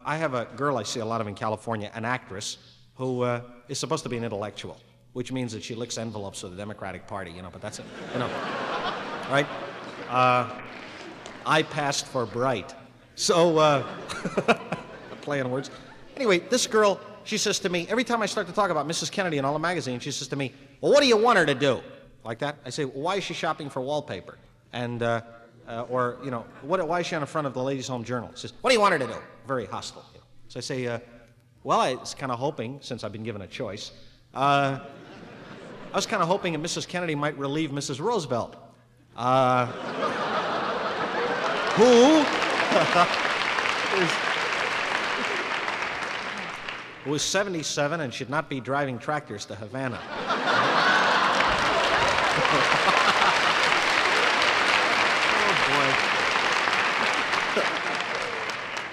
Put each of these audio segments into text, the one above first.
I have a girl I see a lot of in California, an actress, who is supposed to be an intellectual, which means that she licks envelopes for the Democratic Party, but that's it, right? I passed for bright. So, play on words. Anyway, this girl, she says to me, every time I start to talk about Mrs. Kennedy in all the magazines, she says to me, well, what do you want her to do? Like that. I say, well, why is she shopping for wallpaper? And, why is she on the front of the Ladies' Home Journal? She says, what do you want her to do? Very hostile. So I say, well, I was kind of hoping, since I've been given a choice, I was kind of hoping that Mrs. Kennedy might relieve Mrs. Roosevelt. Who is 77 and should not be driving tractors to Havana.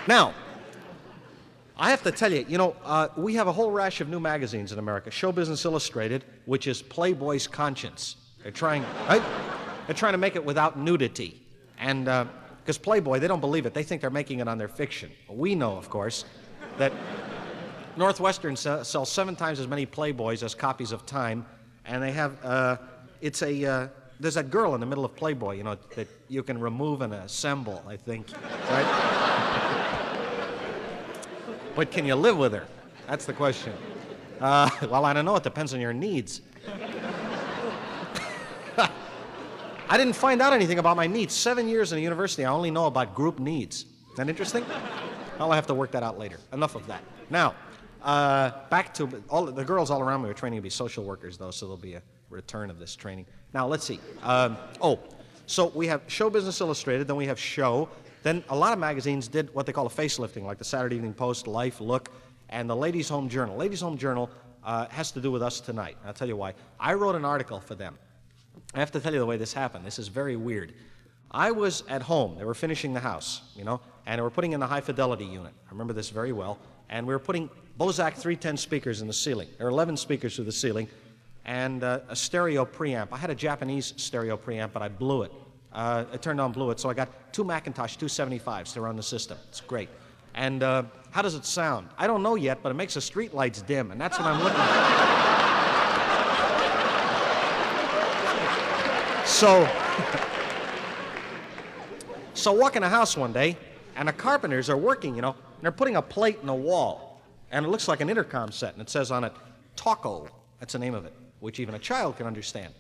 Now, I have to tell you, we have a whole rash of new magazines in America. Show Business Illustrated, which is Playboy's conscience. They're trying to make it without nudity. And because Playboy, they don't believe it. They think they're making it on their fiction. We know, of course, that Northwestern sells 7 times as many Playboys as copies of Time. And they have, there's that girl in the middle of Playboy, that you can remove and assemble, I think, right? But can you live with her? That's the question. Well, I don't know. It depends on your needs. I didn't find out anything about my needs. 7 years in a university, I only know about group needs. Isn't that interesting? I'll have to work that out later. Enough of that. Now, back to the girls all around me are training to be social workers, though, so there'll be a return of this training. Now, let's see. So we have Show Business Illustrated, then we have Show. Then a lot of magazines did what they call a facelifting, like the Saturday Evening Post, Life, Look, and the Ladies' Home Journal. Ladies' Home Journal has to do with us tonight. I'll tell you why. I wrote an article for them. I have to tell you the way this happened. This is very weird. I was at home. They were finishing the house, and they were putting in the high-fidelity unit. I remember this very well. And we were putting Bozak 310 speakers in the ceiling. There are 11 speakers through the ceiling, and a stereo preamp. I had a Japanese stereo preamp, but I blew it. I turned on, blew it, so I got 2 Macintosh 275s to run the system. It's great. And how does it sound? I don't know yet, but it makes the street lights dim, and that's what I'm looking at. So walk in a house one day, and the carpenters are working, and they're putting a plate in the wall, and it looks like an intercom set, and it says on it, Taco. That's the name of it, which even a child can understand.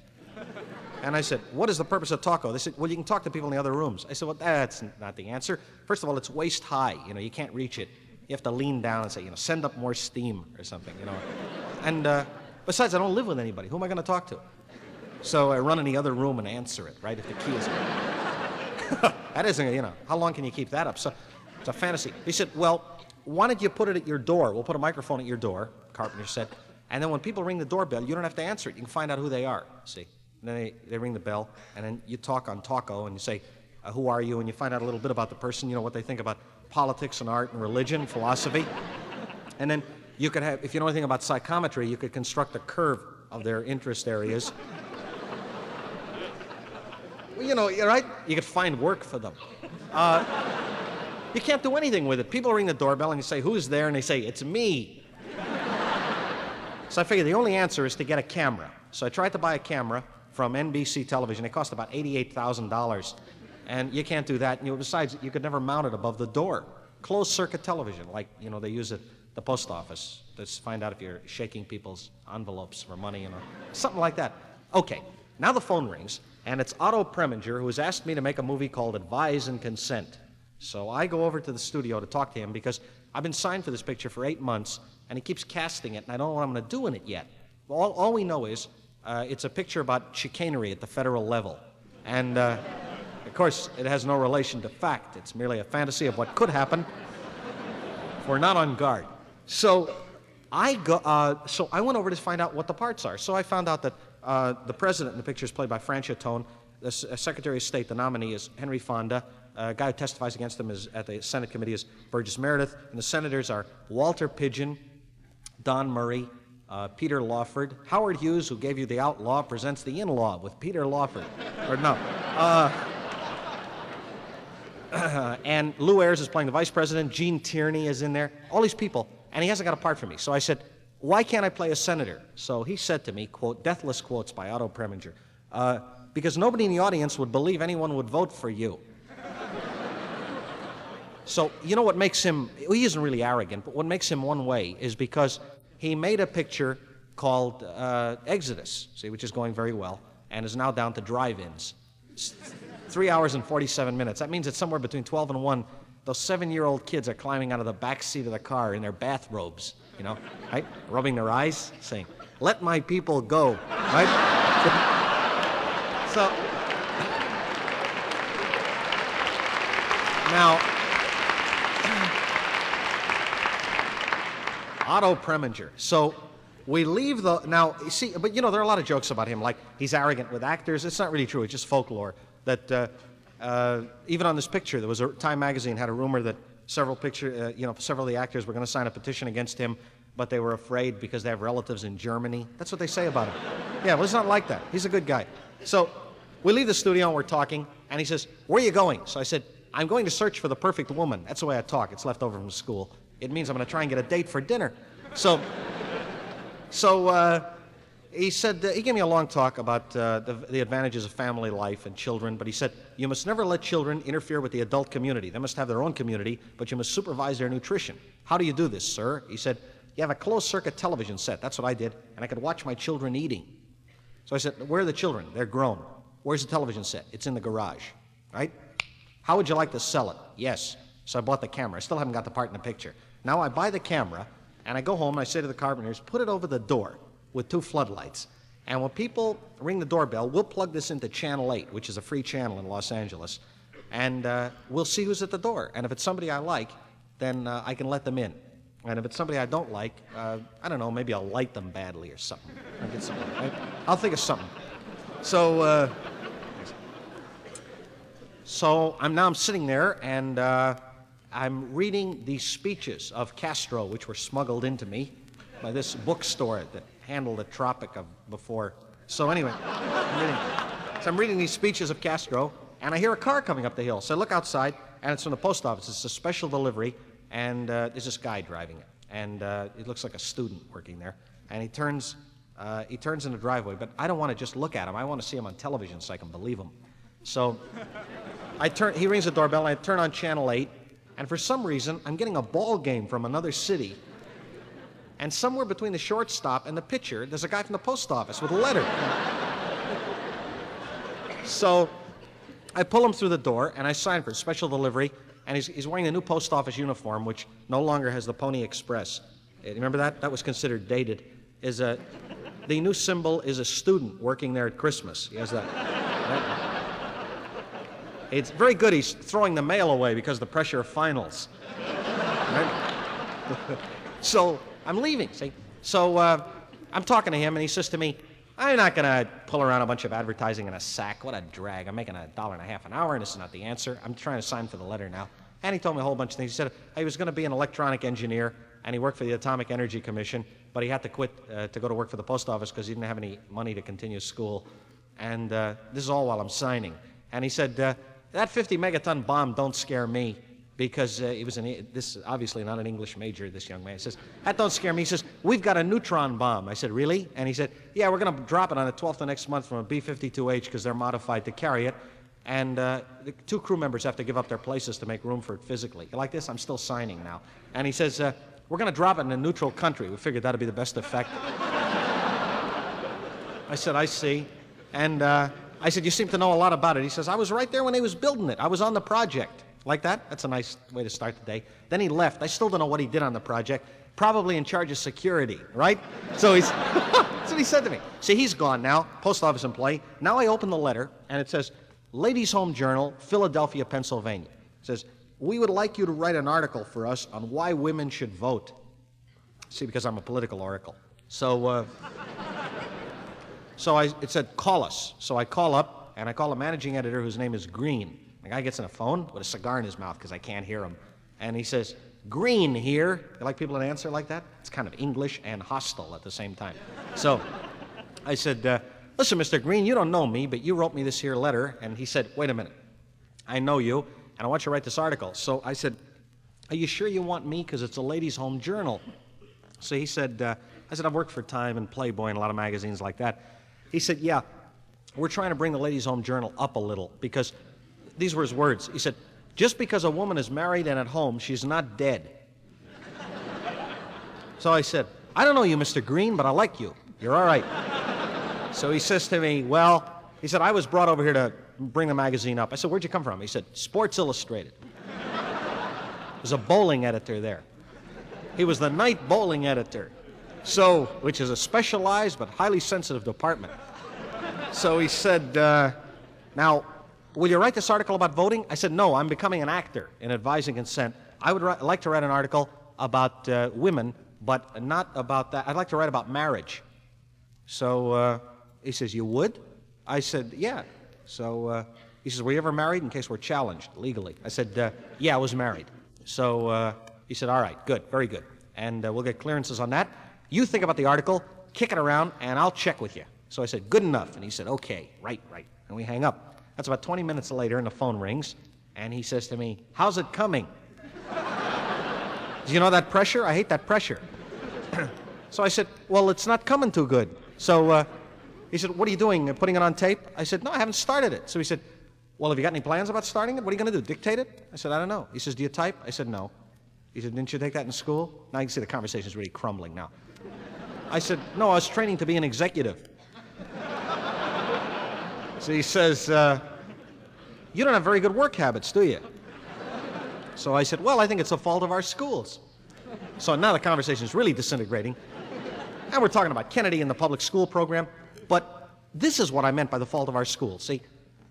And I said, what is the purpose of Taco? They said, well, you can talk to people in the other rooms. I said, well, that's not the answer. First of all, it's waist high. You can't reach it. You have to lean down and say, send up more steam or something, And besides, I don't live with anybody. Who am I going to talk to? So I run in the other room and answer it, right, if the key is... That isn't, how long can you keep that up? So it's a fantasy. He said, well, why don't you put it at your door? We'll put a microphone at your door, Carpenter said. And then when people ring the doorbell, you don't have to answer it. You can find out who they are, see. And then they ring the bell, and then you talk on Taco, and you say, who are you? And you find out a little bit about the person, what they think about politics and art and religion, philosophy. And then you could have, if you know anything about psychometry, you could construct a curve of their interest areas. Well, you're right? You could find work for them. You can't do anything with it. People ring the doorbell, and you say, who's there? And they say, it's me. So I figured the only answer is to get a camera. So I tried to buy a camera from NBC television. It cost about $88,000. And you can't do that. And besides, you could never mount it above the door. Closed circuit television, like, they use at the post office to find out if you're shaking people's envelopes for money, something like that. Okay, now the phone rings, and it's Autopremanger, who has asked me to make a movie called Advise and Consent. So I go over to the studio to talk to him because I've been signed for this picture for 8 months, and he keeps casting it, and I don't know what I'm going to do in it yet. All we know is it's a picture about chicanery at the federal level. And, of course, it has no relation to fact. It's merely a fantasy of what could happen if we're not on guard. So I went over to find out what the parts are. So I found out that the president in the picture is played by Franchotone. The Secretary of State, the nominee, is Henry Fonda. A guy who testifies against him at the Senate committee is Burgess Meredith. And the senators are Walter Pidgeon, Don Murray, Peter Lawford. Howard Hughes, who gave you The Outlaw, presents The In-Law with Peter Lawford. Or no. and Lou Ayres is playing the vice president. Gene Tierney is in there. All these people, and he hasn't got a part for me. So I said, why can't I play a senator? So he said to me, quote, deathless quotes by Autopremanger, because nobody in the audience would believe anyone would vote for you. So you know what makes him, well, he isn't really arrogant, but what makes him one way is because he made a picture called Exodus, see, which is going very well, and is now down to drive-ins. 3 hours and 47 minutes. That means that somewhere between 12 and 1, those 7-year-old kids are climbing out of the back seat of the car in their bathrobes, you know, right? Rubbing their eyes, saying, let my people go, right? So, now, Autopremanger. So, we leave the, now, see, but you know, there are a lot of jokes about him, like he's arrogant with actors. It's not really true, it's just folklore. That even on this picture, there was a Time magazine had a rumor that several of the actors were going to sign a petition against him, but they were afraid because they have relatives in Germany. That's what they say about him. Yeah, well, it's not like that. He's a good guy. So we leave the studio and we're talking, and he says, where are you going? So I said, I'm going to search for the perfect woman. That's the way I talk. It's left over from school. It means I'm going to try and get a date for dinner. So he said, he gave me a long talk about the advantages of family life and children, but he said, you must never let children interfere with the adult community. They must have their own community, but you must supervise their nutrition. How do you do this, sir? He said, you have a closed-circuit television set. That's what I did, and I could watch my children eating. So I said, where are the children? They're grown. Where's the television set? It's in the garage, right? How would you like to sell it? Yes. So I bought the camera. I still haven't got the part in the picture. Now I buy the camera, and I go home, and I say to the carpenters, put it over the door with 2 floodlights. And when people ring the doorbell, we'll plug this into Channel 8, which is a free channel in Los Angeles, and we'll see who's at the door. And if it's somebody I like, then I can let them in. And if it's somebody I don't like, I don't know, maybe I'll light them badly or something. I'll think of something. So I'm sitting there, and I'm reading these speeches of Castro, which were smuggled into me by this bookstore that handled the Tropic of before. So anyway, I'm reading these speeches of Castro, and I hear a car coming up the hill. So I look outside, and it's from the post office. It's a special delivery, and there's this guy driving it, and it looks like a student working there. And he turns in the driveway, but I don't want to just look at him. I want to see him on television so I can believe him. So he rings the doorbell, and I turn on Channel 8, and for some reason, I'm getting a ball game from another city. And somewhere between the shortstop and the pitcher, there's a guy from the post office with a letter. So I pull him through the door, and I sign for a special delivery, and he's wearing the new post office uniform, which no longer has the Pony Express. Remember that? That was considered dated. The new symbol is a student working there at Christmas. He has that. Right? It's very good he's throwing the mail away because of the pressure of finals. Right? So I'm leaving, see? So I'm talking to him, and he says to me, I'm not going to pull around a bunch of advertising in a sack. What a drag. I'm making $1.50 an hour, and this is not the answer. I'm trying to sign for the letter now. And he told me a whole bunch of things. He said he was going to be an electronic engineer, and he worked for the Atomic Energy Commission, but he had to quit to go to work for the post office because he didn't have any money to continue school. And this is all while I'm signing. And he said, that 50 megaton bomb don't scare me, because this is obviously not an English major, this young man. He says, that don't scare me. He says, we've got a neutron bomb. I said, really? And he said, yeah, we're going to drop it on the 12th of next month from a B-52H because they're modified to carry it. And the 2 crew members have to give up their places to make room for it physically. You like this? I'm still signing now. And he says, we're going to drop it in a neutral country. We figured that'd be the best effect. I said, I see. And I said, you seem to know a lot about it. He says, I was right there when they was building it. I was on the project. Like that? That's a nice way to start the day. Then he left. I still don't know what he did on the project. Probably in charge of security, right? So that's what he said to me. See, he's gone now, post office employee. Now I open the letter, and it says, Ladies' Home Journal, Philadelphia, Pennsylvania. It says, we would like you to write an article for us on why women should vote. See, because I'm a political oracle. So it said, call us. So I call up, and I call a managing editor whose name is Green. The guy gets on a phone with a cigar in his mouth because I can't hear him. And he says, Green here. You like people that answer like that? It's kind of English and hostile at the same time. So I said, listen, Mr. Green, you don't know me, but you wrote me this here letter. And he said, wait a minute. I know you. and I want you to write this article. So I said, are you sure you want me? Because it's a ladies' home journal. So he said, I said, I've worked for Time and Playboy and a lot of magazines like that. He said, yeah, we're trying to bring the ladies' home journal up a little because these were his words. He said, just because a woman is married and at home, she's not dead. So I said, I don't know you, Mr. Green, but I like you. You're all right. So he says to me, well, he said, I was brought over here to bring the magazine up. I said, where'd you come from? He said, Sports Illustrated. There's a bowling editor there. He was the night bowling editor, so which is a specialized but highly sensitive department. So he said, now, will you write this article about voting? I said, no, I'm becoming an actor in advising consent. I would like to write an article about women, but not about that. I'd like to write about marriage. So he says, you would? I said, yeah. So he says, were you ever married in case we're challenged legally? I said, yeah, I was married. So he said, all right, good, very good. And we'll get clearances on that. You think about the article, kick it around, and I'll check with you. So I said, good enough. And he said, okay, right. And we hang up. That's about 20 minutes later, and the phone rings, and he says to me, how's it coming? Do you know that pressure? I hate that pressure. So I said, well, it's not coming too good. So he said, what are you doing, putting it on tape? I said, no, I haven't started it. So he said, well, have you got any plans about starting it? What are you going to do, dictate it? I said, I don't know. He says, do you type? I said, no. He said, didn't you take that in school? Now you can see the conversation's really crumbling now. I said, no, I was training to be an executive. So he says, you don't have very good work habits, do you? So I said, well, I think it's the fault of our schools. So now the conversation's really disintegrating. And we're talking about Kennedy and the public school program. But this is what I meant by the fault of our schools. See,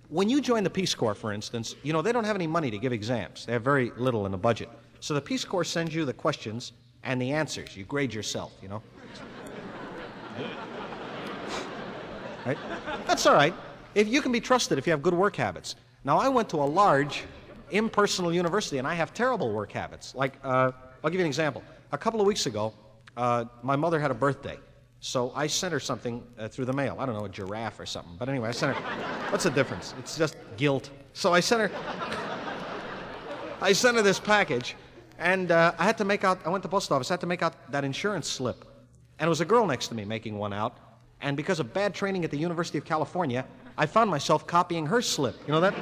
when you join the Peace Corps, for instance, you know, they don't have any money to give exams. They have very little in the budget. So the Peace Corps sends you the questions and the answers. You grade yourself, you know. Right? That's all right. If you can be trusted if you have good work habits. Now, I went to a large impersonal university, and I have terrible work habits. Like, I'll give you an example. A couple of weeks ago, my mother had a birthday. So I sent her something through the mail. I don't know, a giraffe or something. But anyway, I sent her, what's the difference? It's just guilt. So I sent her this package, and I went to the post office, I had to make out that insurance slip. And it was a girl next to me making one out. And because of bad training at the University of California, I found myself copying her slip. You know that?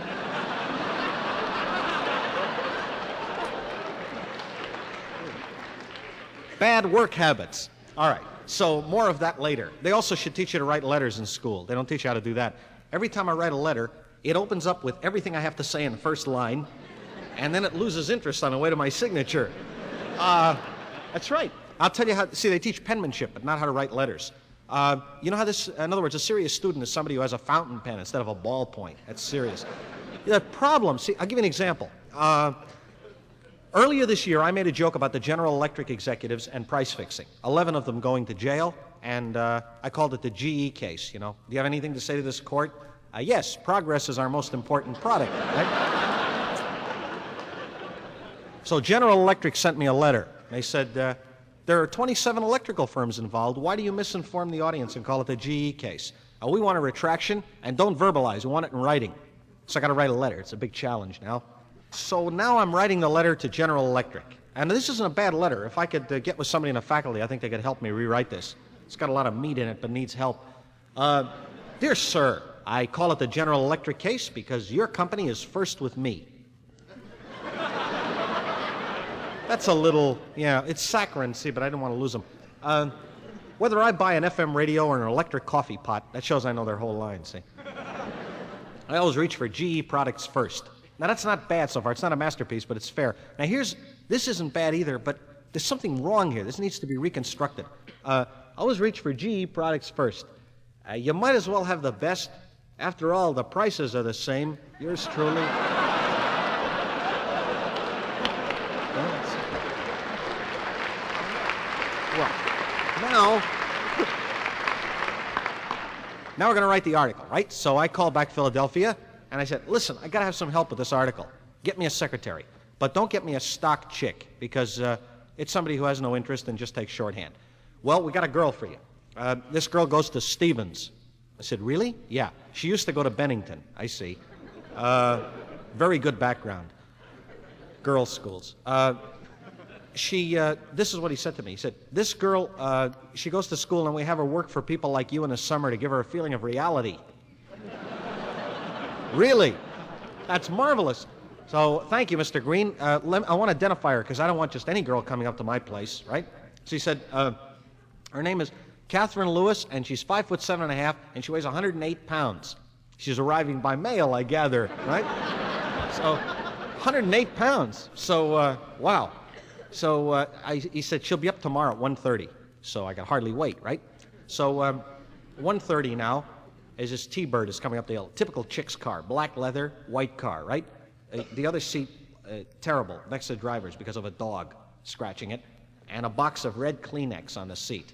Bad work habits. All right. So more of that later. They also should teach you to write letters in school. They don't teach you how to do that. Every time I write a letter, it opens up with everything I have to say in the first line, and then it loses interest on the way to my signature. That's right. I'll tell you how, see, they teach penmanship, but not how to write letters. You know how this, in other words, a serious student is somebody who has a fountain pen instead of a ballpoint. That's serious. The problem, see, I'll give you an example. Earlier this year, I made a joke about the General Electric executives and price fixing. 11 of them going to jail, and I called it the GE case, you know. Do you have anything to say to this court? Yes, progress is our most important product, right? So General Electric sent me a letter. They said, there are 27 electrical firms involved. Why do you misinform the audience and call it the GE case? We want a retraction, and don't verbalize. We want it in writing. So I got to write a letter. It's a big challenge now. So now I'm writing the letter to General Electric. And this isn't a bad letter. If I could get with somebody in the faculty, I think they could help me rewrite this. It's got a lot of meat in it, but needs help. Dear sir, I call it the General Electric case because your company is first with me. That's a little, yeah, it's saccharine, see, but I didn't want to lose them. Whether I buy an FM radio or an electric coffee pot, that shows I know their whole line, see. I always reach for GE products first. Now, that's not bad so far. It's not a masterpiece, but it's fair. Now, this isn't bad either, but there's something wrong here. This needs to be reconstructed. Always reach for GE products first. You might as well have the best. After all, the prices are the same. Yours truly. Well, now we're going to write the article, right? So I called back Philadelphia, and I said, listen, I got to have some help with this article. Get me a secretary. But don't get me a stock chick, because it's somebody who has no interest and just takes shorthand. Well, we got a girl for you. This girl goes to Stevens. I said, really? Yeah. She used to go to Bennington. I see. Very good background. Girls' schools. This is what he said to me. He said, this girl, she goes to school and we have her work for people like you in the summer to give her a feeling of reality. Really? That's marvelous. So thank you, Mr. Green. I want to identify her because I don't want just any girl coming up to my place, right? So he said, her name is Catherine Lewis, and she's 5'7.5", and she weighs 108 pounds. She's arriving by mail, I gather, right? So 108 pounds. So, wow. So he said she'll be up tomorrow at 1:30. So I could hardly wait, right? So 1:30 now, as this T-Bird is coming up the hill. Typical chick's car, black leather, white car, right? The other seat, terrible, next to the driver's because of a dog scratching it, and a box of red Kleenex on the seat.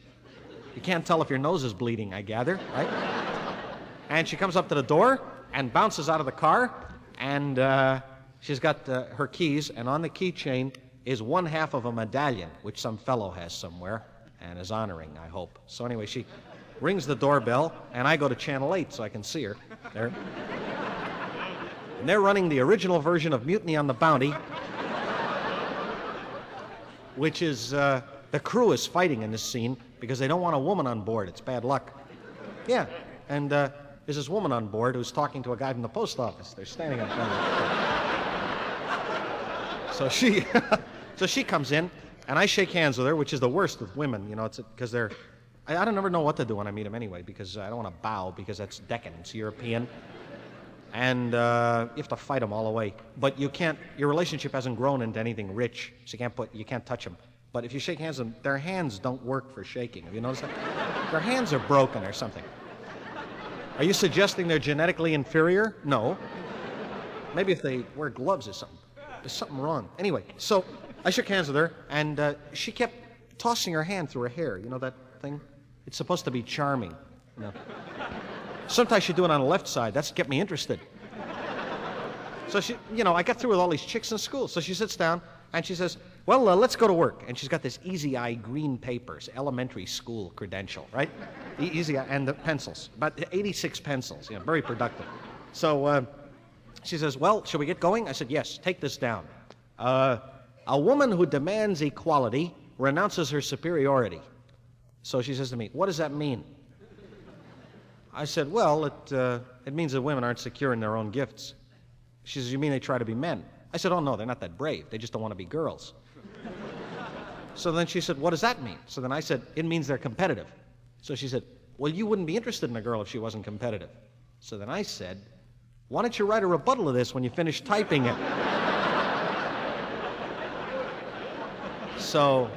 You can't tell if your nose is bleeding, I gather, right? And she comes up to the door and bounces out of the car, and she's got her keys, and on the keychain is one half of a medallion, which some fellow has somewhere and is honoring, I hope. So anyway, she rings the doorbell, and I go to Channel 8 so I can see her there. And they're running the original version of Mutiny on the Bounty, which is, the crew is fighting in this scene because they don't want a woman on board. It's bad luck. Yeah, and there's this woman on board who's talking to a guy from the post office. They're standing up there. So she comes in, and I shake hands with her, which is the worst with women, you know, it's because I don't ever know what to do when I meet them anyway, because I don't want to bow, because that's decadent, it's European. And you have to fight them all the way. But you can't, your relationship hasn't grown into anything rich, so you can't touch them. But if you shake hands with them, their hands don't work for shaking. Have you noticed that? Their hands are broken or something. Are you suggesting they're genetically inferior? No. Maybe if they wear gloves or something. There's something wrong. Anyway, so I shook hands with her, and she kept tossing her hand through her hair. You know that thing? It's supposed to be charming. You know? Sometimes she'd do it on the left side. That's kept me interested. So she, you know, I got through with all these chicks in school. So she sits down and she says, well, let's go to work. And she's got this Easy Eye green papers, elementary school credential, right? Easy Eye, and the pencils, about 86 pencils, you know, very productive. So she says, well, shall we get going? I said, yes, take this down. A woman who demands equality renounces her superiority. So she says to me, what does that mean? I said, well, it means that women aren't secure in their own gifts. She says, you mean they try to be men? I said, oh, no, they're not that brave. They just don't want to be girls. So then she said, what does that mean? So then I said, it means they're competitive. So she said, well, you wouldn't be interested in a girl if she wasn't competitive. So then I said, why don't you write a rebuttal of this when you finish typing it? So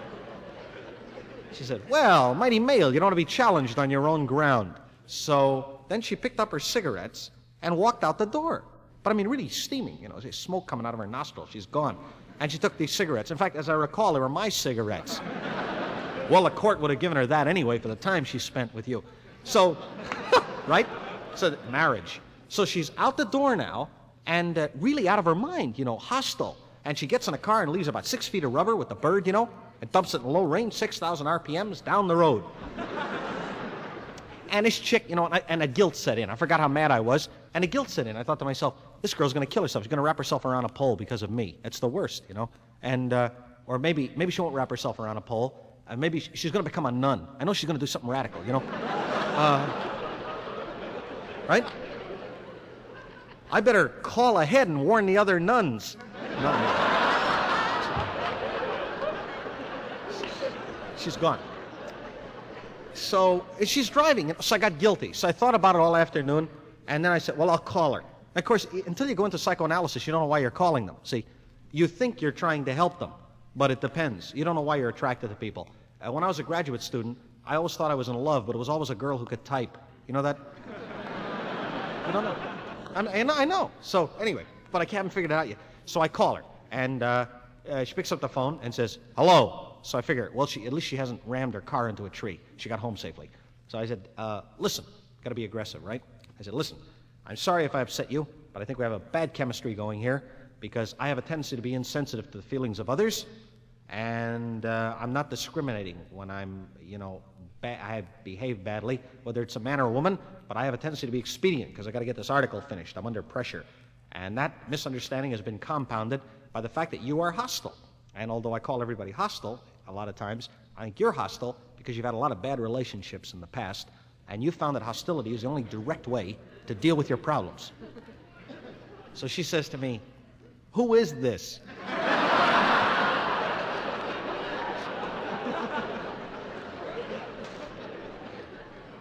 she said, well, mighty male, you don't want to be challenged on your own ground. So then she picked up her cigarettes and walked out the door. But I mean, really steaming, you know, smoke coming out of her nostrils. She's gone. And she took these cigarettes. In fact, as I recall, they were my cigarettes. Well, the court would have given her that anyway for the time she spent with you. So, right? So, marriage. So she's out the door now and really out of her mind, you know, hostile. And she gets in a car and leaves about 6 feet of rubber with the bird, you know, and dumps it in low range, 6,000 RPMs down the road. And this chick, you know, and a guilt set in. I forgot how mad I was. And a guilt set in. I thought to myself, this girl's going to kill herself. She's going to wrap herself around a pole because of me. It's the worst, you know. And, or maybe she won't wrap herself around a pole. Maybe she's going to become a nun. I know she's going to do something radical, you know. Right? I better call ahead and warn the other nuns. She's gone. So she's driving, so I got guilty. So I thought about it all afternoon, and then I said, well, I'll call her. Of course, until you go into psychoanalysis, you don't know why you're calling them. See, you think you're trying to help them, but it depends. You don't know why you're attracted to people. When I was a graduate student, I always thought I was in love, but it was always a girl who could type. You know that? You don't know? I know. So anyway, but I haven't figured it out yet. So I call her, and she picks up the phone and says, hello. So I figure, well, at least she hasn't rammed her car into a tree. She got home safely. So I said, listen, got to be aggressive, right? I said, listen, I'm sorry if I upset you, but I think we have a bad chemistry going here because I have a tendency to be insensitive to the feelings of others, and I'm not discriminating when I'm, you know, I have behaved badly, whether it's a man or a woman, but I have a tendency to be expedient because I got to get this article finished. I'm under pressure. And that misunderstanding has been compounded by the fact that you are hostile. And although I call everybody hostile, a lot of times, I think you're hostile because you've had a lot of bad relationships in the past, and you found that hostility is the only direct way to deal with your problems. So she says to me, "Who is this?"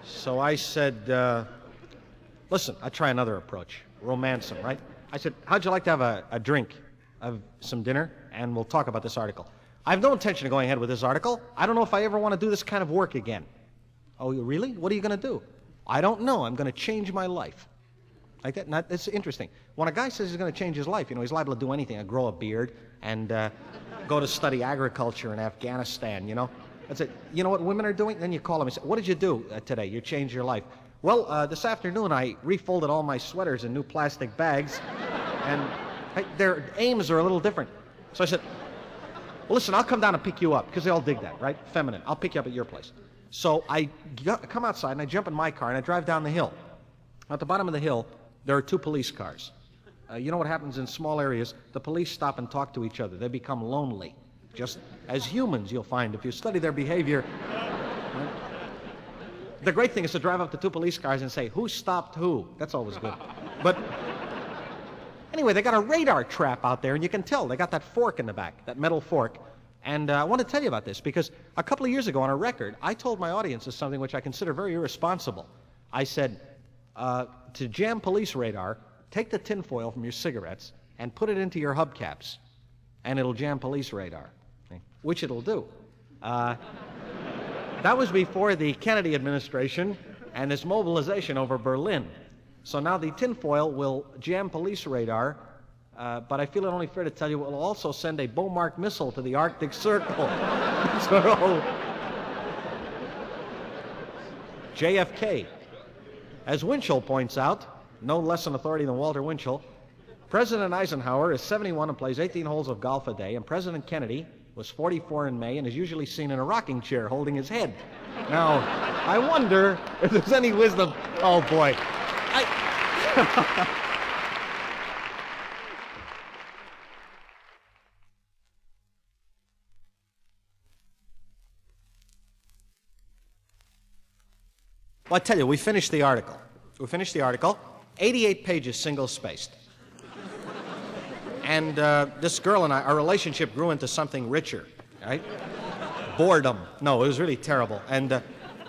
So I said, listen, I'll try another approach. Romance him, right? I said, how'd you like to have a drink, have some dinner, and we'll talk about this article. I have no intention of going ahead with this article. I don't know if I ever want to do this kind of work again. Oh, really? What are you going to do? I don't know. I'm going to change my life. Like that. Now, it's interesting. When a guy says he's going to change his life, he's liable to do anything. Grow a beard and go to study agriculture in Afghanistan, That's it. You know what women are doing? Then you call them and say, what did you do today? You changed your life. Well, this afternoon I refolded all my sweaters in new plastic bags, and their aims are a little different. So I said, well, listen, I'll come down and pick you up, because they all dig that, right? Feminine. I'll pick you up at your place. So I come outside, and I jump in my car, and I drive down the hill. At the bottom of the hill, there are 2 police cars. You know what happens in small areas? The police stop and talk to each other. They become lonely. Just as humans, you'll find, if you study their behavior. Right? The great thing is to drive up to 2 police cars and say, who stopped who? That's always good. But anyway, they got a radar trap out there, and you can tell. They got that fork in the back, that metal fork. And I want to tell you about this, because a couple of years ago on a record, I told my audiences something which I consider very irresponsible. I said, to jam police radar, take the tinfoil from your cigarettes and put it into your hubcaps, and it'll jam police radar, which it'll do. That was before the Kennedy administration and this mobilization over Berlin. So now the tinfoil will jam police radar, but I feel it only fair to tell you it will also send a Beaumark missile to the Arctic Circle. So, JFK. As Winchell points out, no less an authority than Walter Winchell, President Eisenhower is 71 and plays 18 holes of golf a day, and President Kennedy was 44 in May and is usually seen in a rocking chair holding his head. Now, I wonder if there's any wisdom. Oh, boy. Well, I tell you, we finished the article. 88 pages single-spaced. And this girl and I, our relationship grew into something richer, right? Boredom. No, it was really terrible. And, well,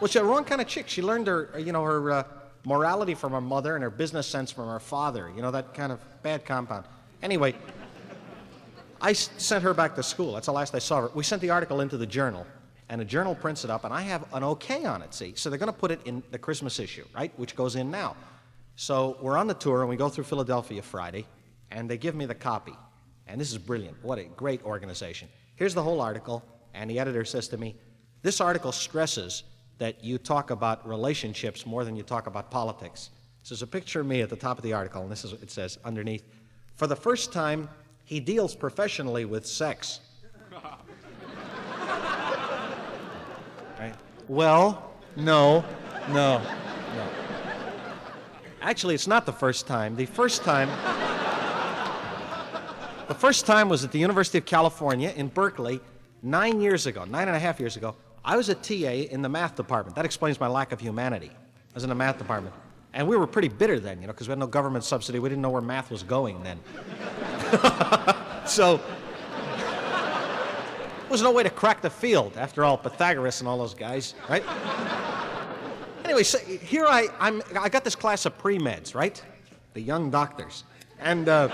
she's the wrong kind of chick. She learned her, her morality from her mother and her business sense from her father. That kind of bad compound. Anyway, I sent her back to school. That's the last I saw her. We sent the article into the journal, and the journal prints it up, and I have an okay on it, see? So they're going to put it in the Christmas issue, right, which goes in now. So we're on the tour, and we go through Philadelphia Friday, and they give me the copy. And this is brilliant. What a great organization. Here's the whole article, and the editor says to me, this article stresses that you talk about relationships more than you talk about politics. So there's a picture of me at the top of the article, and this is what it says underneath. For the first time, he deals professionally with sex. Right? Well, no. Actually, it's not the first time. The first time was at the University of California in Berkeley 9.5 years ago. I was a TA in the math department. That explains my lack of humanity. I was in the math department. And we were pretty bitter then, because we had no government subsidy. We didn't know where math was going then. So, there was no way to crack the field. After all, Pythagoras and all those guys, right? Anyway, so here I got this class of pre-meds, right? The young doctors. And, well,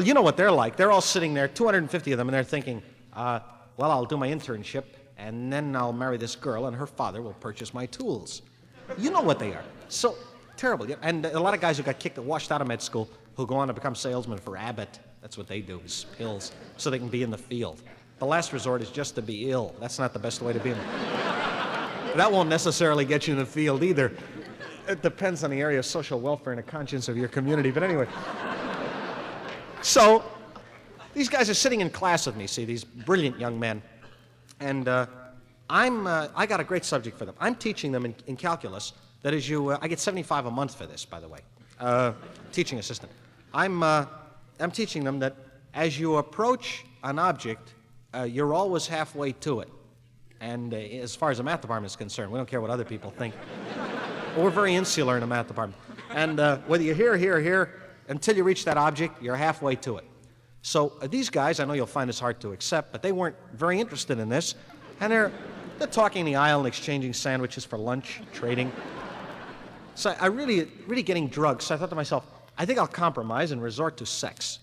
you know what they're like. They're all sitting there, 250 of them, and they're thinking, well, I'll do my internship, and then I'll marry this girl, and her father will purchase my tools. You know what they are. So terrible. And a lot of guys who got washed out of med school who go on to become salesmen for Abbott. That's what they do, is pills, so they can be in the field. The last resort is just to be ill. That's not the best way to be in the That won't necessarily get you in the field either. It depends on the area of social welfare and the conscience of your community. But anyway. So, these guys are sitting in class with me, see, these brilliant young men. And I got a great subject for them. I'm teaching them in calculus. That is, I get $75 a month for this, by the way. Teaching assistant. I'm I'm teaching them that as you approach an object, you're always halfway to it. And as far as the math department is concerned, we don't care what other people think. We're very insular in the math department. And whether you're here, here, or here, until you reach that object, you're halfway to it. So these guys, I know you'll find this hard to accept, but they weren't very interested in this. And they're talking in the aisle and exchanging sandwiches for lunch, trading. So I really getting drugged. So I thought to myself, I think I'll compromise and resort to sex.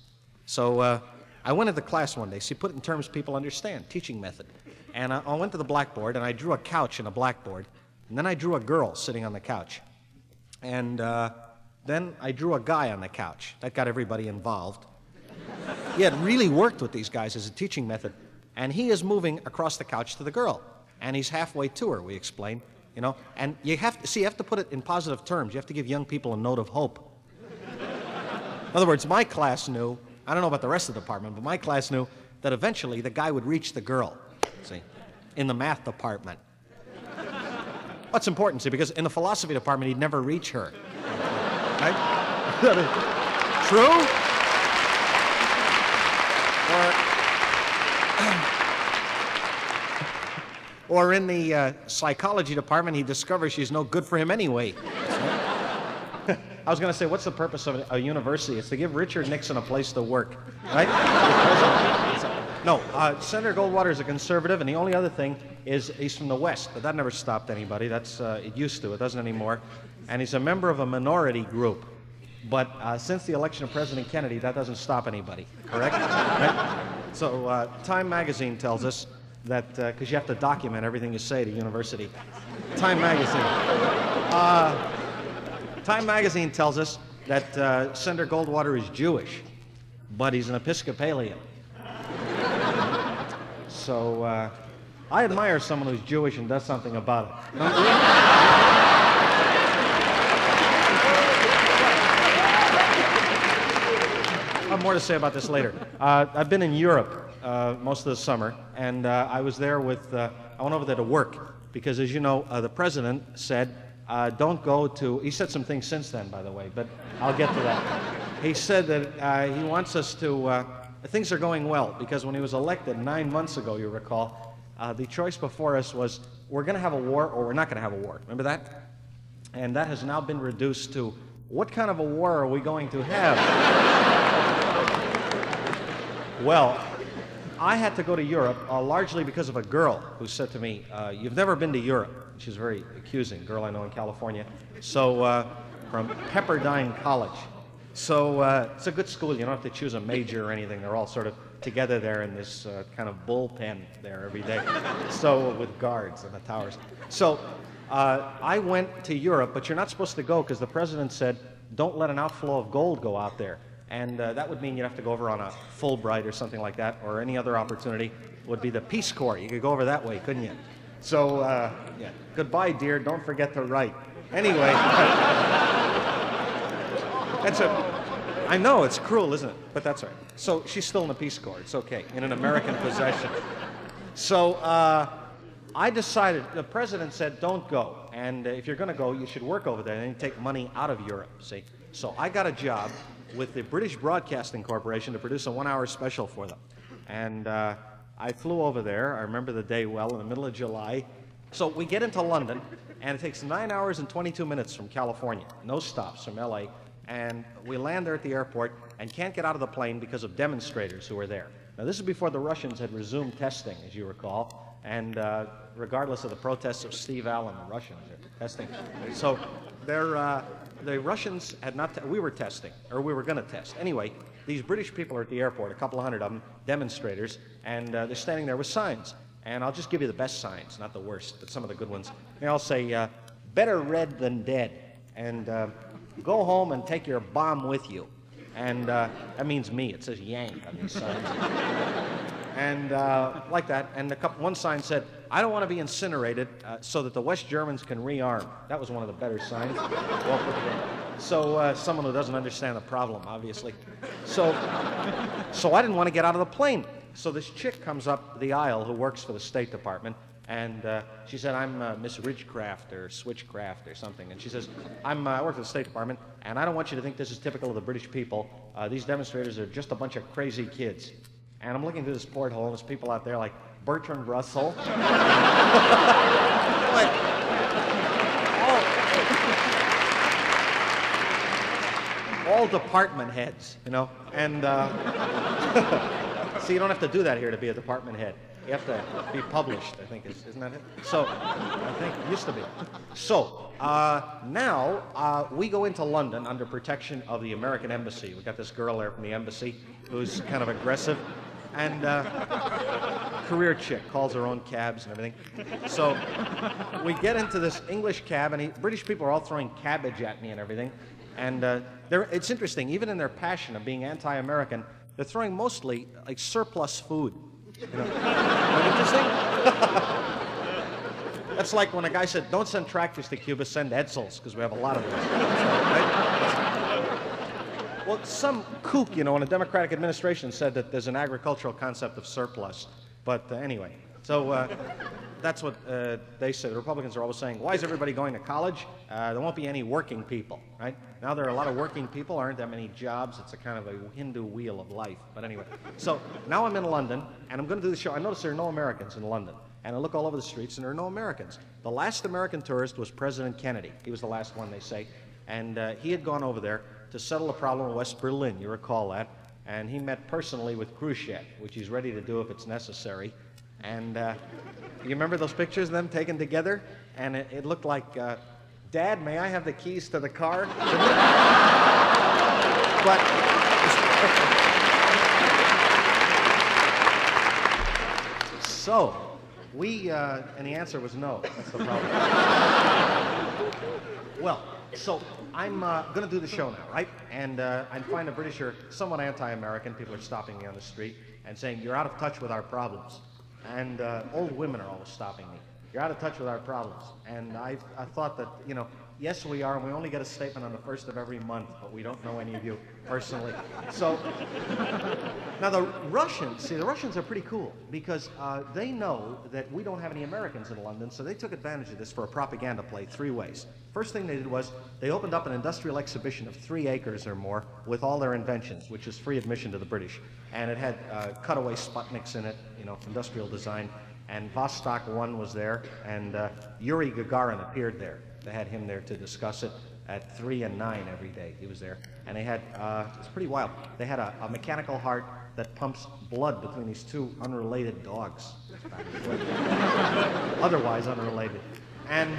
So I went into class one day. See, put it in terms people understand, teaching method. And I went to the blackboard, and I drew a couch in a blackboard. And then I drew a girl sitting on the couch. And then I drew a guy on the couch. That got everybody involved. He had really worked with these guys as a teaching method. And he is moving across the couch to the girl. And he's halfway to her, we explained. You know, and you have to put it in positive terms. You have to give young people a note of hope. In other words, my class knew, I don't know about the rest of the department, but my class knew that eventually the guy would reach the girl, see, in the math department. That's important, see, because in the philosophy department, he'd never reach her. Right? True? Or in the psychology department, he discovers she's no good for him anyway. I was going to say, what's the purpose of a university? It's to give Richard Nixon a place to work, right? No, Senator Goldwater is a conservative, and the only other thing is he's from the West, but that never stopped anybody. That's it used to. It doesn't anymore. And he's a member of a minority group. But since the election of President Kennedy, that doesn't stop anybody, correct? Right? So Time magazine tells us that, because you have to document everything you say at a university. Time magazine tells us that Senator Goldwater is Jewish, but he's an Episcopalian. So I admire someone who's Jewish and does something about it. Don't you? I have more to say about this later. I've been in Europe most of the summer, and I was there with, I went over there to work, because as you know, the president said, don't go to, he said some things since then, by the way, but I'll get to that. He said that he wants us to, things are going well, because when he was elected 9 months ago, you recall, the choice before us was, we're going to have a war or we're not going to have a war. Remember that? And that has now been reduced to, what kind of a war are we going to have? Well, I had to go to Europe largely because of a girl who said to me, you've never been to Europe. She's very accusing, girl I know in California. So, from Pepperdine College. So, it's a good school. You don't have to choose a major or anything. They're all sort of together there in this kind of bullpen there every day. So, with guards in the towers. So, I went to Europe, but you're not supposed to go because the president said, don't let an outflow of gold go out there. And that would mean you'd have to go over on a Fulbright or something like that, or any other opportunity would be the Peace Corps. You could go over that way, couldn't you? So, yeah. Goodbye, dear. Don't forget to write. Anyway. I know, it's cruel, isn't it? But that's all right. So, she's still in the Peace Corps. It's okay. In an American possession. So, I decided, the president said, don't go. And if you're going to go, you should work over there and then take money out of Europe, see? So, I got a job with the British Broadcasting Corporation to produce a 1-hour special for them. And I flew over there, I remember the day well, in the middle of July. So we get into London, and it takes 9 hours and 22 minutes from California, no stops from LA, and we land there at the airport and can't get out of the plane because of demonstrators who are there. Now this is before the Russians had resumed testing, as you recall, and regardless of the protests of Steve Allen, the Russians are testing. So the Russians had not, we were testing, or we were going to test. Anyway, these British people are at the airport, a couple of hundred of them, demonstrators, and they're standing there with signs. And I'll just give you the best signs, not the worst, but some of the good ones. They all say, better red than dead, and go home and take your bomb with you. And that means me. It says yank on these signs. And like that. And one sign said, I don't want to be incinerated so that the West Germans can rearm. That was one of the better signs. Well put together. So someone who doesn't understand the problem, obviously. So I didn't want to get out of the plane. So this chick comes up the aisle who works for the State Department, And she said, I'm Miss Ridgecraft or Switchcraft or something. And she says, I work for the State Department, and I don't want you to think this is typical of the British people. These demonstrators are just a bunch of crazy kids. And I'm looking through this porthole, and there's people out there like Bertrand Russell. Like, all department heads, you know. And see, you don't have to do that here to be a department head. You have to be published, I think, isn't that it? So, I think it used to be. So, now we go into London under protection of the American Embassy. We got this girl there from the embassy who's kind of aggressive, and career chick, calls her own cabs and everything. So, we get into this English cab, and British people are all throwing cabbage at me and everything. And it's interesting, even in their passion of being anti-American, they're throwing mostly like surplus food. You know, interesting? That's like when a guy said, don't send tractors to Cuba, send Edsels, because we have a lot of them. Right? Well, some kook, you know, in a Democratic administration said that there's an agricultural concept of surplus. But anyway, so that's what they said. The Republicans are always saying, why is everybody going to college? There won't be any working people, right? Now there are a lot of working people, aren't that many jobs. It's a kind of a Hindu wheel of life. But anyway, so now I'm in London, and I'm going to do the show. I notice there are no Americans in London. And I look all over the streets, and there are no Americans. The last American tourist was President Kennedy. He was the last one, they say. And he had gone over there to settle a problem in West Berlin. You recall that. And he met personally with Khrushchev, which he's ready to do if it's necessary. And you remember those pictures of them taken together? And it looked like, Dad, may I have the keys to the car? But so and the answer was no. That's the problem. Well, so I'm going to do the show now, right? And I find the British are somewhat anti-American. People are stopping me on the street and saying, you're out of touch with our problems. And old women are always stopping me. You're out of touch with our problems. And I thought that, you know, yes, we are, and we only get a statement on the first of every month, but we don't know any of you personally. So, now the Russians are pretty cool, because they know that we don't have any Americans in London, so they took advantage of this for a propaganda play 3 ways. First thing they did was they opened up an industrial exhibition of 3 acres or more with all their inventions, which is free admission to the British. And it had cutaway Sputniks in it, you know, industrial design. And Vostok 1 was there, and Yuri Gagarin appeared there. They had him there to discuss it at 3 and 9 every day. He was there. And they had, it's pretty wild, they had a mechanical heart that pumps blood between these 2 unrelated dogs. Otherwise unrelated. And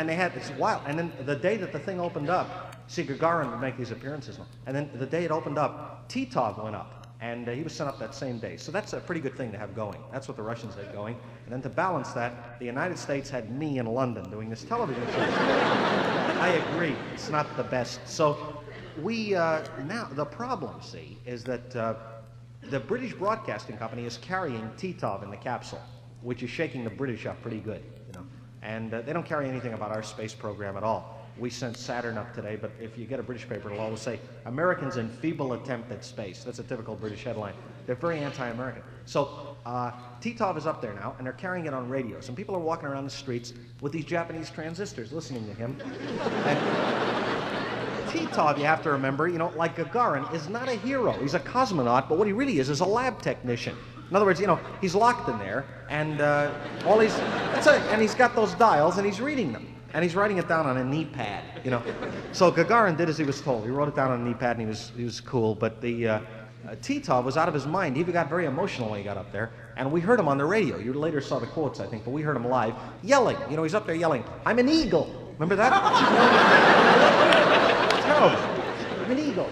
they had, it's wild. And then the day that the thing opened up, see, Gagarin would make these appearances. And then the day it opened up, Titov went up. And he was sent up that same day. So that's a pretty good thing to have going. That's what the Russians had going. And then to balance that, the United States had me in London doing this television show. I agree, it's not the best. So we, now, the problem, see, is that the British Broadcasting Company is carrying Titov in the capsule, which is shaking the British up pretty good, you know. And they don't carry anything about our space program at all. We sent Saturn up today, but if you get a British paper, it'll always say, Americans in feeble attempt at space. That's a typical British headline. They're very anti-American. So Titov is up there now, and they're carrying it on radios. And people are walking around the streets with these Japanese transistors listening to him. And Titov, you have to remember, you know, like Gagarin, is not a hero. He's a cosmonaut, but what he really is a lab technician. In other words, you know, he's locked in there, and and he's got those dials, and he's reading them. And he's writing it down on a knee pad, you know. So Gagarin did as he was told. He wrote it down on a knee pad, and he was cool. But the Titov was out of his mind. He even got very emotional when he got up there. And we heard him on the radio. You later saw the quotes, I think, but we heard him live yelling. You know, he's up there yelling, "I'm an eagle." Remember that? Terrible. I'm an eagle.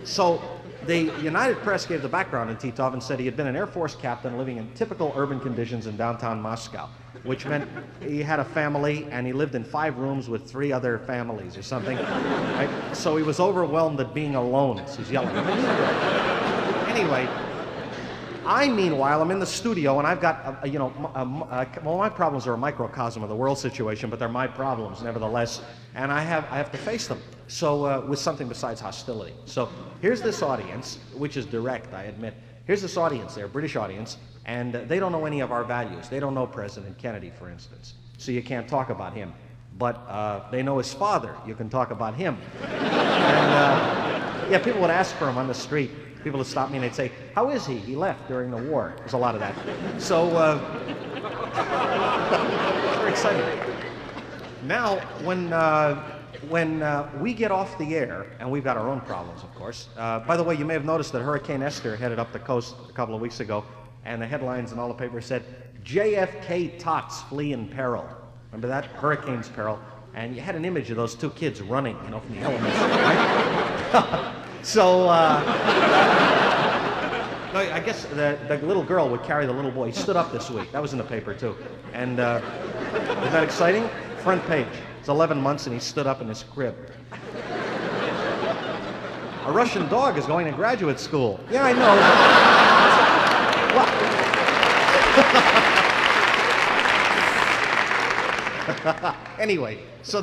So the United Press gave the background on Titov and said he had been an Air Force captain living in typical urban conditions in downtown Moscow, which meant he had a family and he lived in 5 rooms with 3 other families or something. Right? So he was overwhelmed at being alone. So he's yelling. Anyway, meanwhile, I'm in the studio and I've got, well, my problems are a microcosm of the world situation, but they're my problems nevertheless, and I have to face them. So with something besides hostility. So here's this audience, which is direct, I admit, here's this audience there, British audience, and they don't know any of our values. They don't know President Kennedy, for instance, so you can't talk about him. But they know his father. You can talk about him. And yeah, people would ask for him on the street. People would stop me and they'd say, "How is he? He left during the war." There's a lot of that. So, very exciting. Now, when we get off the air, and we've got our own problems, of course. By the way, you may have noticed that Hurricane Esther headed up the coast a couple of weeks ago, and the headlines in all the papers said, "JFK tots flee in peril." Remember that? Hurricane's peril. And you had an image of those two kids running, you know, from the elements, right? So, no, I guess the little girl would carry the little boy. He stood up this week. That was in the paper, too. And isn't that exciting? Front page. It's 11 months and he stood up in his crib. A Russian dog is going to graduate school. Yeah, I know. Anyway, so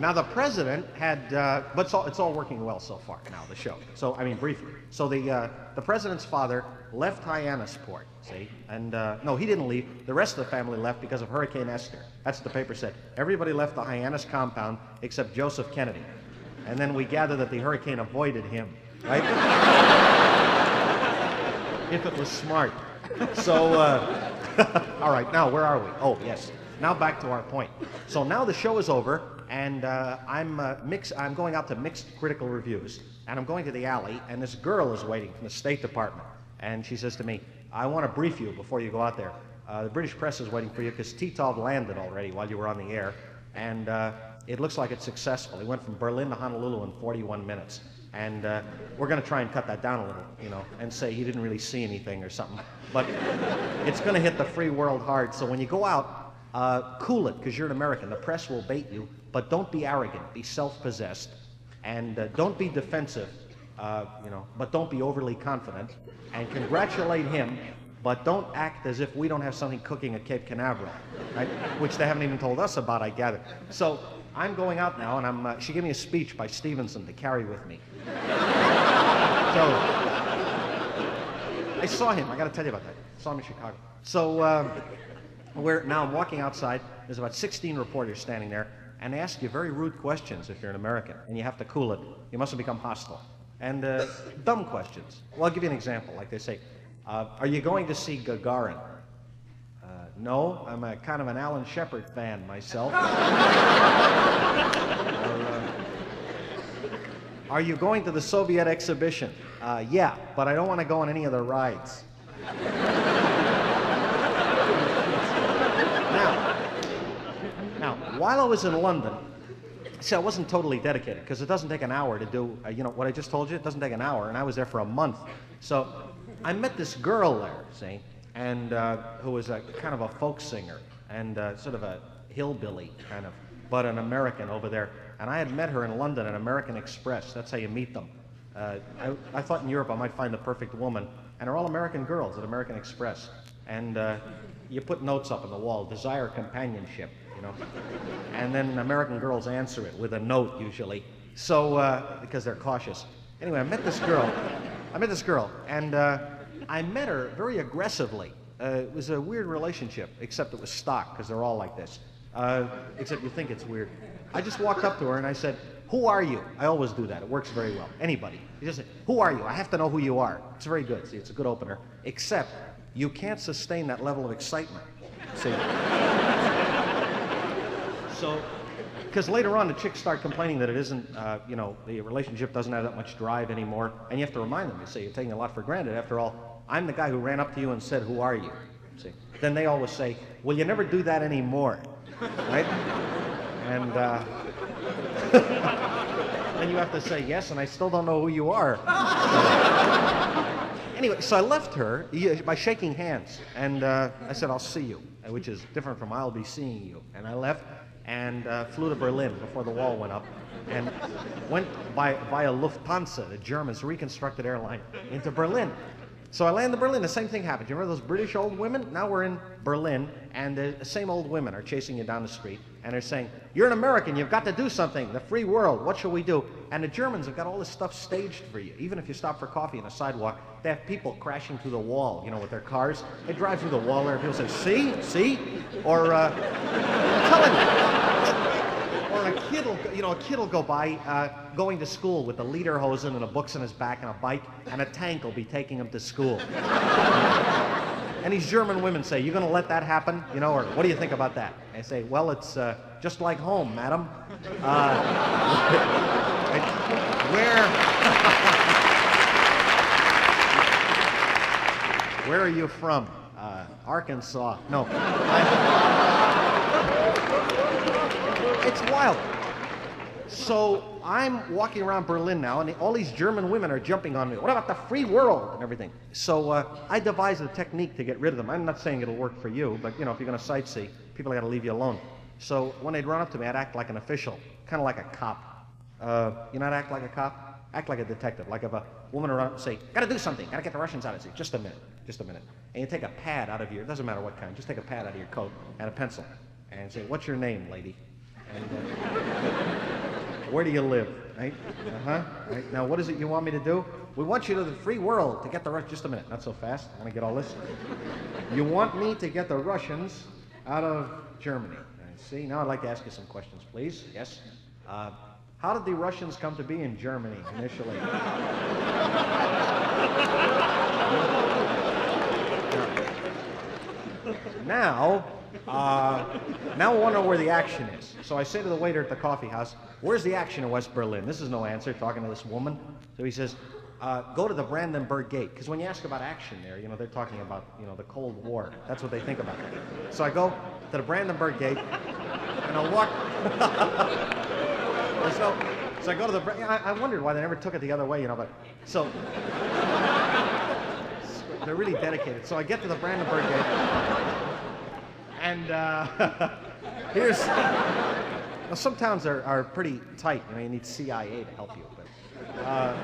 now the president had, but it's all working well so far now, the show. So, I mean, briefly. So the president's father left Hyannisport, see? And, no, he didn't leave. The rest of the family left because of Hurricane Esther. That's what the paper said. Everybody left the Hyannis compound except Joseph Kennedy. And then we gather that the hurricane avoided him, right? If it was smart. So, all right, now where are we? Oh, yes. Now back to our point. So now the show is over, and I'm going out to mixed critical reviews, and I'm going to the alley, and this girl is waiting from the State Department, and she says to me, "I want to brief you before you go out there. The British press is waiting for you because Titov landed already while you were on the air, and it looks like it's successful. He went from Berlin to Honolulu in 41 minutes, and we're going to try and cut that down a little, you know, and say he didn't really see anything or something. But it's going to hit the free world hard, so when you go out, cool it, because you're an American. The press will bait you, but don't be arrogant. Be self-possessed, and don't be defensive, you know, but don't be overly confident. And congratulate him, but don't act as if we don't have something cooking at Cape Canaveral, right? Which they haven't even told us about, I gather. So I'm going out now, and she gave me a speech by Stevenson to carry with me. So I saw him. I got to tell you about that. I saw him in Chicago. So. Now I'm walking outside, there's about 16 reporters standing there, and they ask you very rude questions if you're an American, and you have to cool it. You mustn't become hostile. And dumb questions. Well, I'll give you an example. Like they say, "Are you going to see Gagarin?" No, I'm a kind of an Alan Shepard fan myself. Are you going to the Soviet exhibition? Yeah, but I don't want to go on any of the rides. Now, while I was in London, see, I wasn't totally dedicated because it doesn't take an hour to do, you know, what I just told you? It doesn't take an hour, and I was there for a month. So I met this girl there, see, and who was a kind of a folk singer and sort of a hillbilly kind of, but an American over there. And I had met her in London at American Express. That's how you meet them. I thought in Europe I might find the perfect woman, and they're all American girls at American Express. And you put notes up on the wall, "Desire companionship," you know, and then American girls answer it with a note usually. So because they're cautious. Anyway, I met this girl, and I met her very aggressively. It was a weird relationship, except it was stock because they're all like this. Except you think it's weird. I just walked up to her and I said, "Who are you?" I always do that. It works very well. Anybody. You just say, "Who are you?" I have to know who you are. It's very good. See, it's a good opener. Except you can't sustain that level of excitement. See? So, because later on the chicks start complaining that it isn't, you know, the relationship doesn't have that much drive anymore, and you have to remind them. You say, "You're taking a lot for granted. After all, I'm the guy who ran up to you and said, 'Who are you?'" See? Then they always say, "Well, you never do that anymore," right? And then you have to say, "Yes, and I still don't know who you are." Anyway, so I left her by shaking hands, and I said, "I'll see you," which is different from "I'll be seeing you." And I left and flew to Berlin before the wall went up, and went via Lufthansa, the Germans' reconstructed airline, into Berlin. So I land in Berlin, the same thing happened. You remember those British old women? Now we're in Berlin, and the same old women are chasing you down the street, and they're saying, "You're an American, you've got to do something, the free world, what shall we do?" And the Germans have got all this stuff staged for you. Even if you stop for coffee on a sidewalk, they have people crashing through the wall, with their cars. They drive through the wall there, and people say, see? Or, I'm telling you. Or a kid will go by going to school with a lederhosen and a books on his back and a bike, and a tank will be taking him to school. And these German women say, "You going to let that happen? Or what do you think about that?" I say, "Well, it's just like home, madam." Where are you from? Arkansas. No. It's wild. So I'm walking around Berlin now, and all these German women are jumping on me. "What about the free world?" and everything. So I devised a technique to get rid of them. I'm not saying it'll work for you, but if you're going to sightsee, people got to leave you alone. So when they'd run up to me, I'd act like an official, kind of like a cop. You know how to act like a cop? Act like a detective. Like if a woman would run up and say, "Got to do something. Got to get the Russians out." I'd say, just a minute. And you take a pad out of it doesn't matter what kind, just take a pad out of your coat and a pencil and say, "What's your name, lady?" And where do you live? Right? Right. Now, what is it you want me to do? "We want you to the free world to get the Russians." Just a minute, not so fast. I want to get all this. "You want me to get the Russians out of Germany." See, now I'd like to ask you some questions, please. Yes? How did the Russians come to be in Germany initially? Now I want to know where the action is. So I say to the waiter at the coffee house, "Where's the action in West Berlin?" This is no answer, talking to this woman. So he says, "Go to the Brandenburg Gate." Because when you ask about action there, they're talking about, the Cold War. That's what they think about. So I go to the Brandenburg Gate, and I'll walk. So I go to the. I wondered why they never took it the other way, but so they're really dedicated. So I get to the Brandenburg Gate, and here's. Now some towns are pretty tight. You need CIA to help you. But,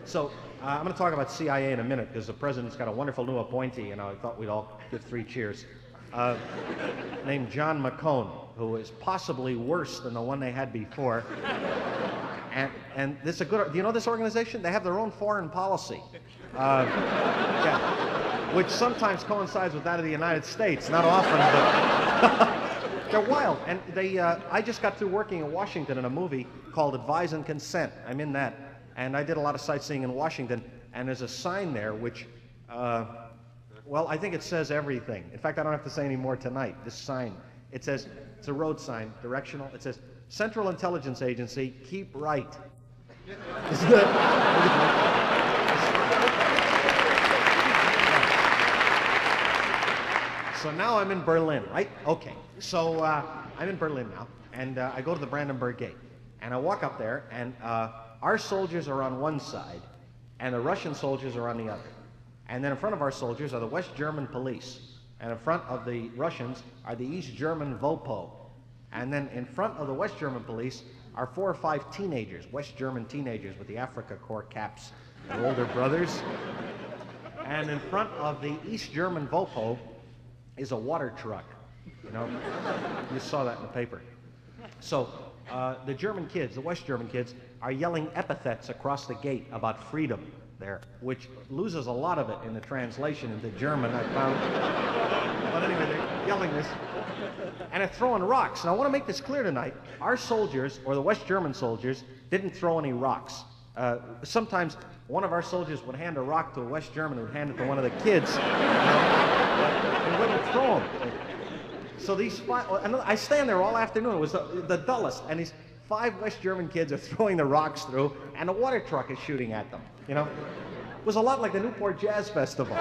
so I'm going to talk about CIA in a minute because the president's got a wonderful new appointee, and I thought we'd all give 3 cheers. Named John McCone, who is possibly worse than the one they had before. And this is a good. Do you know this organization? They have their own foreign policy, which sometimes coincides with that of the United States. Not often, but they're wild. And I just got through working in Washington in a movie called Advise and Consent. I'm in that, and I did a lot of sightseeing in Washington. And there's a sign there which, well, I think it says everything. In fact, I don't have to say any more tonight. This sign, it says, it's a road sign, directional. It says, "Central Intelligence Agency, keep right." So now I'm in Berlin, right? Okay. So I'm in Berlin now, and I go to the Brandenburg Gate, and I walk up there, and our soldiers are on one side, and the Russian soldiers are on the other. And then in front of our soldiers are the West German police, and in front of the Russians are the East German VOPO. And then in front of the West German police are 4 or 5 teenagers, West German teenagers with the Africa Corps caps, their older brothers. And in front of the East German VOPO is a water truck. You saw that in the paper. So the German kids, the West German kids, are yelling epithets across the gate about freedom there, which loses a lot of it in the translation into German, I found. But anyway, they're yelling this. And they're throwing rocks. And I want to make this clear tonight. Our soldiers, or the West German soldiers, didn't throw any rocks. Sometimes one of our soldiers would hand a rock to a West German who would hand it to one of the kids. And wouldn't throw them. So these 5, I stand there all afternoon. It was the dullest. And these 5 West German kids are throwing the rocks through, and the water truck is shooting at them. It was a lot like the Newport Jazz Festival.